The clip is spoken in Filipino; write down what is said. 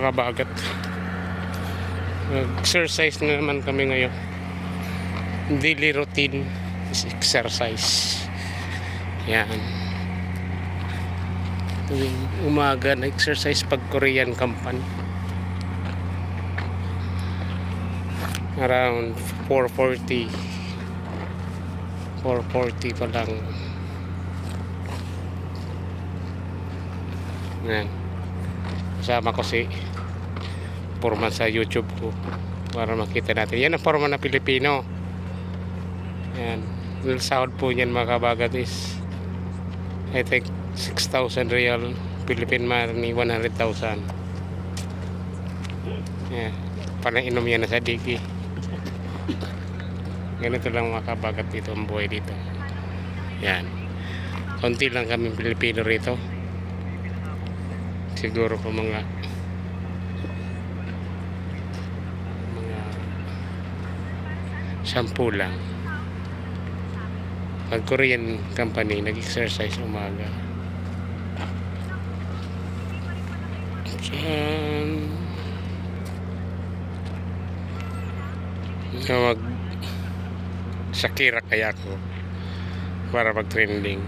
kabagat. Exercise na naman kami ngayon. Daily routine is exercise. Yan. Tuwing umaga na exercise pag Korean company. Around 4:40 pa lang. Yan. Kasama ko si Purman sa YouTube ko para makita natin. Yan ang forma na Pilipino. Yan. Yung sahod po niyan mga kabagat is I think 6,000 real, Philippine money 100,000. Yan. Panainom yan na sa digi. Ganito lang mga kabagat dito ang buhay dito. Yan. Konti lang kami Pilipino rito. Siguro ko mga 10 lang. Pag Korean company nag-exercise umaga. Mag Shakira kaya ko para mag-trending.